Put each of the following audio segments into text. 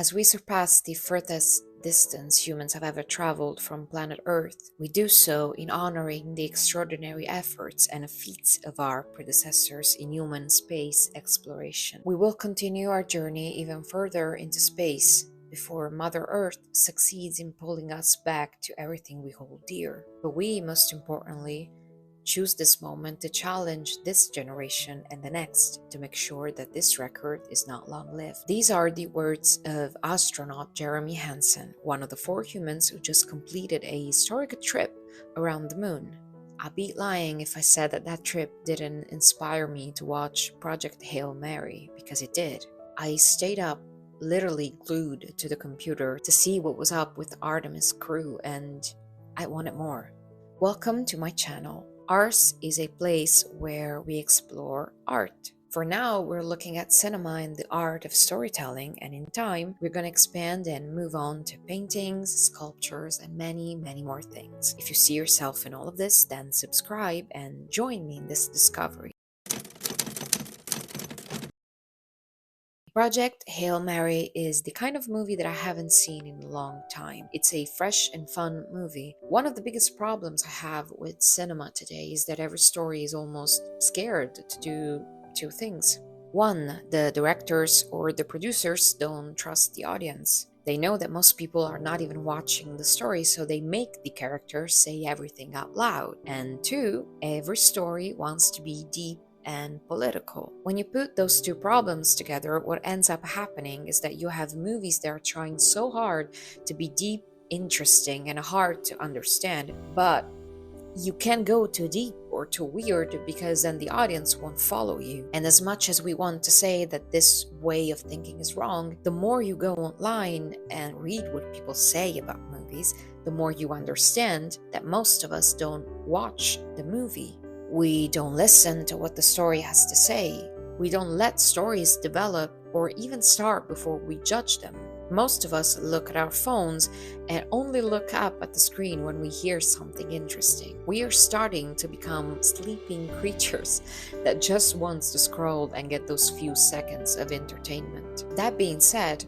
As we surpass the furthest distance humans have ever traveled from planet Earth, we do so in honoring the extraordinary efforts and feats of our predecessors in human space exploration. We will continue our journey even further into space before Mother Earth succeeds in pulling us back to everything we hold dear. But we, most importantly, choose this moment to challenge this generation and the next to make sure that this record is not long-lived. These are the words of astronaut Jeremy Hansen, one of the 4 humans who just completed a historic trip around the moon. I'd be lying if I said that that trip didn't inspire me to watch Project Hail Mary, because it did. I stayed up literally glued to the computer to see what was up with the Artemis crew, and I wanted more. Welcome to my channel. Ours is a place where we explore art. For now, we're looking at cinema and the art of storytelling, and in time, we're going to expand and move on to paintings, sculptures, and many, many more things. If you see yourself in all of this, then subscribe and join me in this discovery. Project Hail Mary is the kind of movie that I haven't seen in a long time. It's a fresh and fun movie. One of the biggest problems I have with cinema today is that every story is almost scared to do 2 things. One, the directors or the producers don't trust the audience. They know that most people are not even watching the story, so they make the characters say everything out loud. And 2, every story wants to be deep and political. When you put those 2 problems together, what ends up happening is that you have movies that are trying so hard to be deep, interesting, and hard to understand, but you can't go too deep or too weird because then the audience won't follow you. And as much as we want to say that this way of thinking is wrong, the more you go online and read what people say about movies, the more you understand that most of us don't watch the movie. We don't listen to what the story has to say. We don't let stories develop or even start before we judge them. Most of us look at our phones and only look up at the screen when we hear something interesting. We are starting to become sleeping creatures that just wants to scroll and get those few seconds of entertainment. That being said,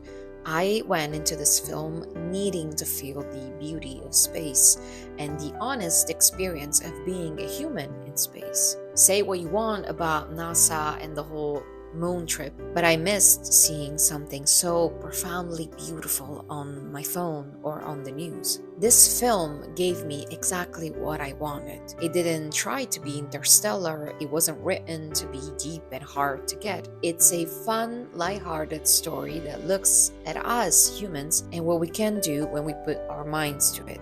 I went into this film needing to feel the beauty of space and the honest experience of being a human in space. Say what you want about NASA and the whole moon trip, but I missed seeing something so profoundly beautiful on my phone or on the news. This film gave me exactly what I wanted. It didn't try to be interstellar, it wasn't written to be deep and hard to get. It's a fun, lighthearted story that looks at us humans and what we can do when we put our minds to it.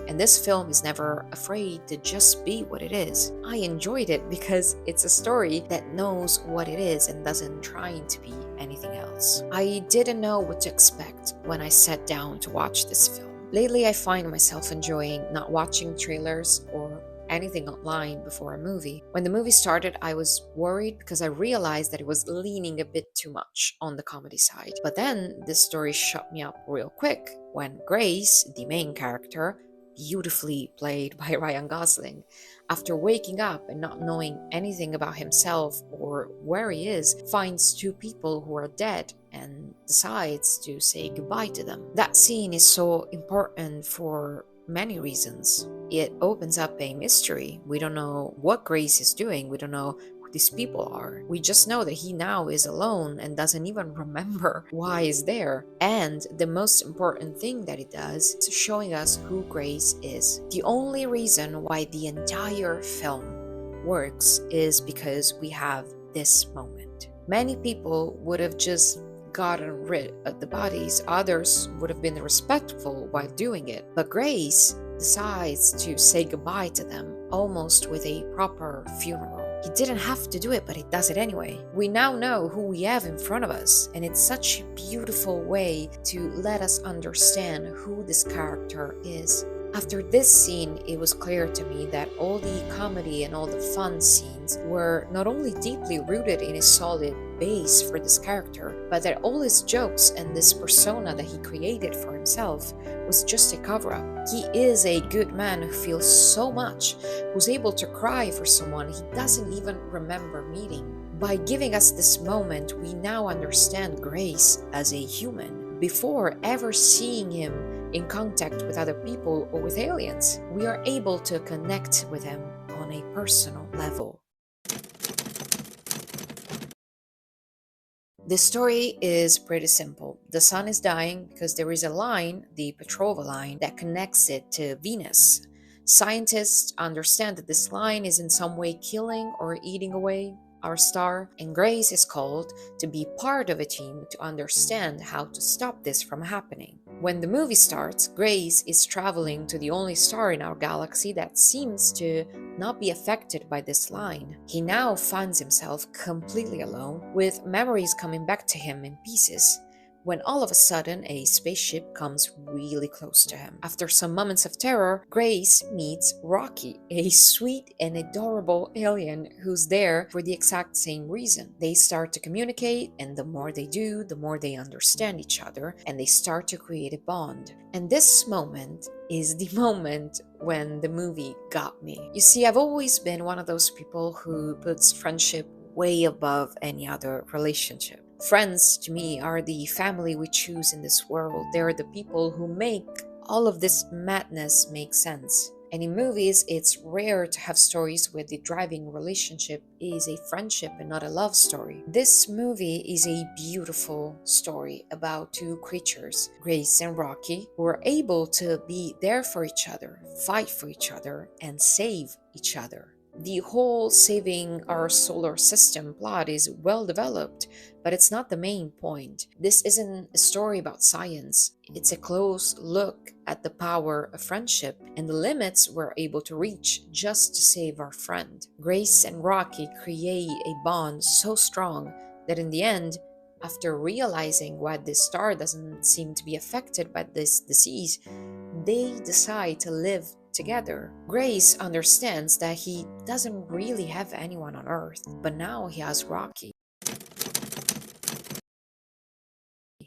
And this film is never afraid to just be what it is. I enjoyed it because it's a story that knows what it is and doesn't try to be anything else. I didn't know what to expect when I sat down to watch this film. Lately, I find myself enjoying not watching trailers or anything online before a movie. When the movie started, I was worried because I realized that it was leaning a bit too much on the comedy side. But then this story shut me up real quick when Grace, the main character, beautifully played by Ryan Gosling, after waking up and not knowing anything about himself or where he is, finds 2 people who are dead and decides to say goodbye to them. That scene is so important for many reasons. It opens up a mystery. We don't know what Grace is doing. We don't know who these people are. We just know that he now is alone and doesn't even remember why he's there. And the most important thing that it does is showing us who Grace is. The only reason why the entire film works is because we have this moment. Many people would have just gotten rid of the bodies. Others would have been respectful while doing it. But Grace decides to say goodbye to them almost with a proper funeral. He didn't have to do it, but he does it anyway. We now know who we have in front of us, and it's such a beautiful way to let us understand who this character is. After this scene, it was clear to me that all the comedy and all the fun scenes were not only deeply rooted in a solid base for this character, but that all his jokes and this persona that he created for himself was just a cover-up. He is a good man who feels so much, who's able to cry for someone he doesn't even remember meeting. By giving us this moment, we now understand Grace as a human before ever seeing him in contact with other people or with aliens. We are able to connect with him on a personal level. The story is pretty simple. The sun is dying because there is a line, the Petrova line, that connects it to Venus. Scientists understand that this line is in some way killing or eating away our star, and Grace is called to be part of a team to understand how to stop this from happening. When the movie starts, Grace is traveling to the only star in our galaxy that seems to not be affected by this line. He now finds himself completely alone, with memories coming back to him in pieces, when all of a sudden a spaceship comes really close to him. After some moments of terror, Grace meets Rocky, a sweet and adorable alien who's there for the exact same reason. They start to communicate, and the more they do, the more they understand each other, and they start to create a bond. And this moment is the moment when the movie got me. You see, I've always been one of those people who puts friendship way above any other relationship. Friends, to me, are the family we choose in this world. They're the people who make all of this madness make sense. And in movies, it's rare to have stories where the driving relationship is a friendship and not a love story. This movie is a beautiful story about two creatures, Grace and Rocky, who are able to be there for each other, fight for each other, and save each other. The whole saving our solar system plot is well developed, but it's not the main point. This isn't a story about science. It's a close look at the power of friendship and the limits we're able to reach just to save our friend. Grace and Rocky create a bond so strong that in the end, after realizing why this star doesn't seem to be affected by this disease, they decide to live together. Grace understands that he doesn't really have anyone on Earth, but now he has Rocky.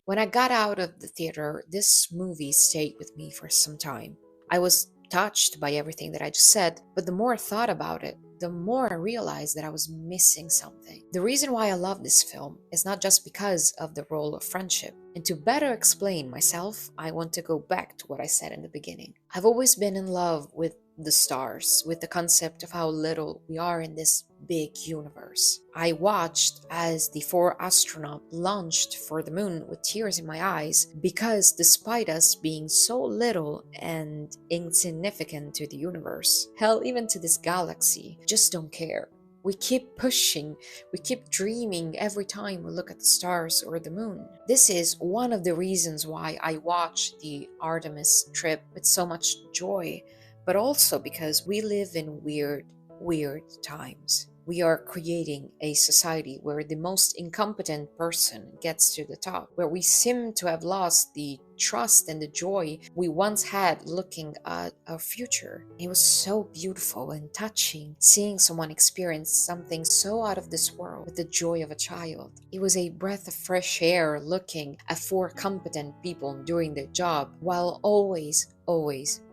When I got out of the theater, this movie stayed with me for some time. I was touched by everything that I just said, but the more I thought about it, the more I realized that I was missing something. The reason why I love this film is not just because of the role of friendship. And to better explain myself, I want to go back to what I said in the beginning. I've always been in love with the stars, with the concept of how little we are in this big universe. I watched as the four astronauts launched for the moon with tears in my eyes because despite us being so little and insignificant to the universe, hell, even to this galaxy, just don't care. We keep pushing, we keep dreaming every time we look at the stars or the moon. This is one of the reasons why I watch the Artemis trip with so much joy, but also because we live in weird times. We are creating a society where the most incompetent person gets to the top, where we seem to have lost the trust and the joy we once had looking at our future. It was so beautiful and touching seeing someone experience something so out of this world with the joy of a child. It was a breath of fresh air looking at four competent people doing their job while always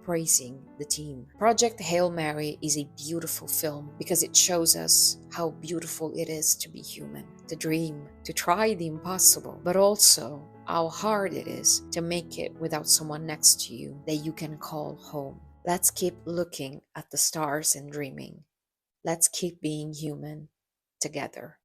praising the team. Project Hail Mary is a beautiful film because it shows us how beautiful it is to be human, to dream, to try the impossible, but also how hard it is to make it without someone next to you that you can call home. Let's keep looking at the stars and dreaming. Let's keep being human together.